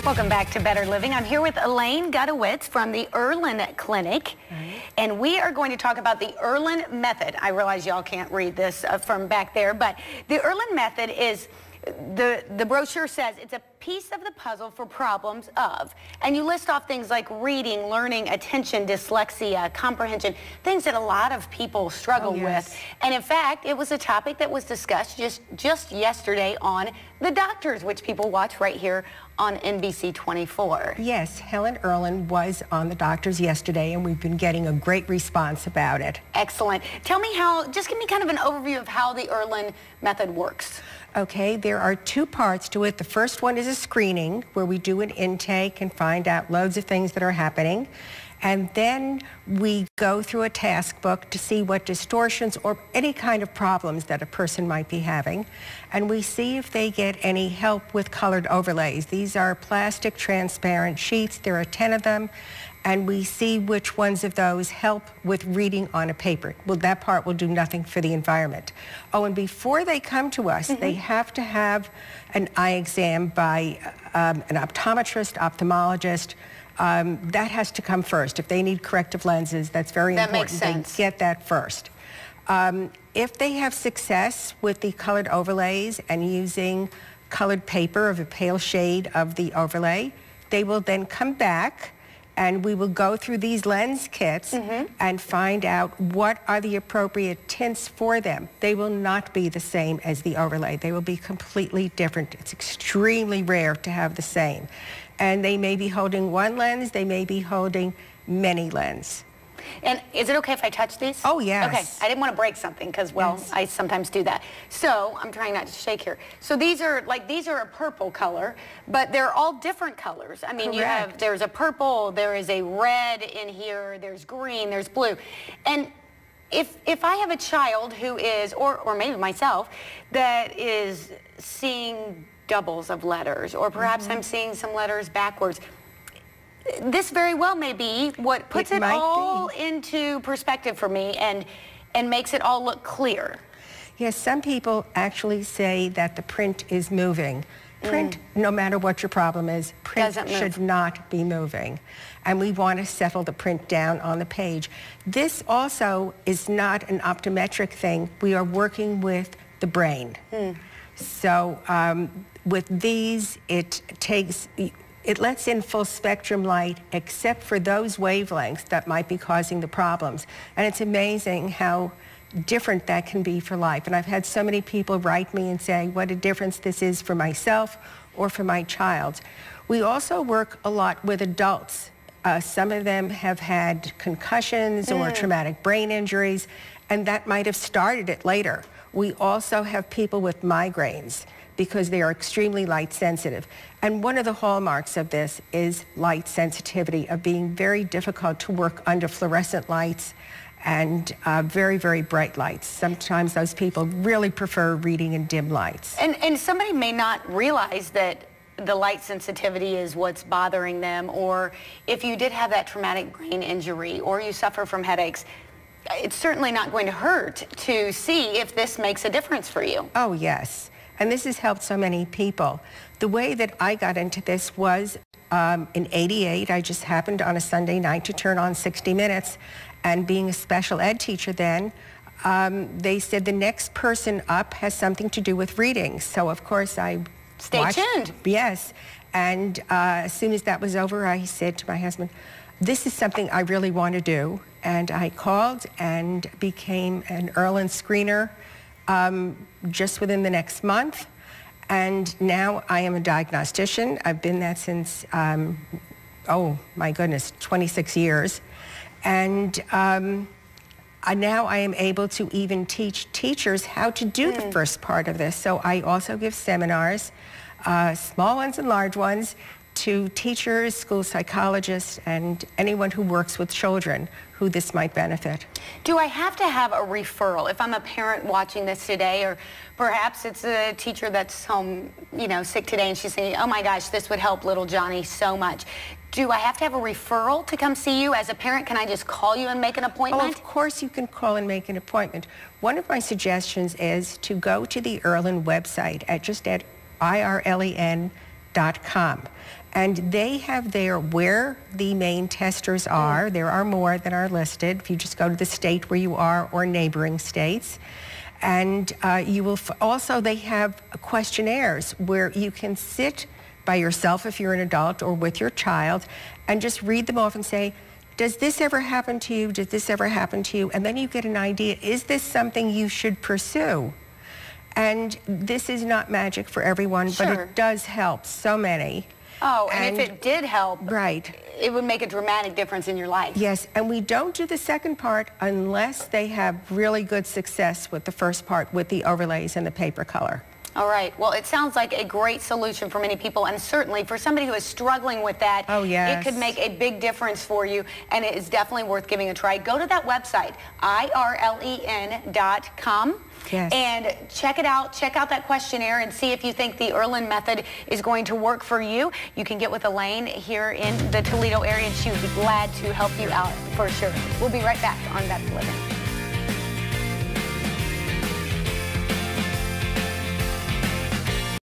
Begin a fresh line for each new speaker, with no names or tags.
Welcome back to Better Living. I'm here with Elaine Gutowitz from the Irlen Clinic, and we are going to talk about the Irlen Method. I realize y'all can't read this from back there, but the Irlen Method is, the brochure says it's a piece of the puzzle for problems of, and you list off things like reading, learning, attention, dyslexia, comprehension, things that a lot of people struggle with. And in fact, it was a topic that was discussed just yesterday on The Doctors, which people watch right here on NBC 24.
Yes, Helen Irlen was on The Doctors yesterday, and we've been getting a great response about it.
Excellent. Tell me just give me kind of an overview of how the Irlen Method works.
Okay, there are two parts to it. The first one is a screening, where we do an intake and find out loads of things that are happening. And then we go through a task book to see what distortions or any kind of problems that a person might be having. And we see if they get any help with colored overlays. These are plastic transparent sheets. There are 10 of them. And we see which ones of those help with reading on a paper. Well, that part will do nothing for the environment. Oh, and before they come to us, they have to have an eye exam by an optometrist, ophthalmologist. That has to come first. If they need corrective lenses, that's very important.
That makes sense.
They get that first. If they have success with the colored overlays and using colored paper of a pale shade of the overlay, they will then come back and we will go through these lens kits and find out what are the appropriate tints for them. They will not be the same as the overlay. They will be completely different. It's extremely rare to have the same. And they may be holding one lens, they may be holding many lenses.
And is it okay if I touch these?
Oh, yes.
Okay, I didn't want to break something because, well, I sometimes do that. So I'm trying not to shake here. So these are a purple color, but they're all different colors. I mean, there's a purple, there is a red in here, there's green, there's blue. And if I have a child who is, or maybe myself, that is seeing doubles of letters, or perhaps I'm seeing some letters backwards, this very well may be what puts it all into perspective for me and makes it all look clear.
Yes, some people actually say that the print is moving. Print, no matter what your problem is, print should not be moving. And we want to settle the print down on the page. This also is not an optometric thing. We are working with the brain. So with these, it lets in full spectrum light except for those wavelengths that might be causing the problems. And it's amazing how different that can be for life. And I've had so many people write me and say what a difference this is for myself or for my child. We also work a lot with adults. Some of them have had concussions or traumatic brain injuries, and that might have started it later. We also have people with migraines because they are extremely light sensitive. And one of the hallmarks of this is light sensitivity, of being very difficult to work under fluorescent lights and very, very bright lights. Sometimes those people really prefer reading in dim lights.
And somebody may not realize that the light sensitivity is what's bothering them, or if you did have that traumatic brain injury or you suffer from headaches, it's certainly not going to hurt to see if this makes a difference for you.
Oh, yes. And this has helped so many people. The way that I got into this was in '88. I just happened on a Sunday night to turn on 60 Minutes. And being a special ed teacher then, they said the next person up has something to do with reading. So, of course, I
Stay tuned.
Yes. And as soon as that was over, I said to my husband, this is something I really want to do. And I called and became an Irlen screener just within the next month. And now I am a diagnostician. I've been that since, oh my goodness, 26 years. And now I am able to even teach teachers how to do the first part of this. So I also give seminars, small ones and large ones, to teachers, school psychologists, and anyone who works with children who this might benefit.
Do I have to have a referral if I'm a parent watching this today, or perhaps it's a teacher that's home, you know, sick today, and she's saying, oh my gosh, this would help little Johnny so much. Do I have to have a referral to come see you? As a parent, can I just call you and make an appointment?
Oh, of course you can call and make an appointment. One of my suggestions is to go to the Irlen website at IRLEN dyslexia.com. And they have there where the main testers are. There are more than are listed if you just go to the state where you are or neighboring states. And you will also, they have questionnaires where you can sit by yourself if you're an adult or with your child and just read them off and say, does this ever happen to you? Does this ever happen to you? And then you get an idea, is this something you should pursue? And this is not magic for everyone, but it does help so many.
Oh, and if it did help,
right,
it would make a dramatic difference in your life.
Yes, and we don't do the second part unless they have really good success with the first part, with the overlays and the paper color.
All right. Well, it sounds like a great solution for many people, and certainly for somebody who is struggling with that, it could make a big difference for you, and it is definitely worth giving a try. Go to that website, irlen.com.
Yes.
And check it out. Check out that questionnaire and see if you think the Irlen Method is going to work for you. You can get with Elaine here in the Toledo area, and she would be glad to help you out for sure. We'll be right back on That's Living.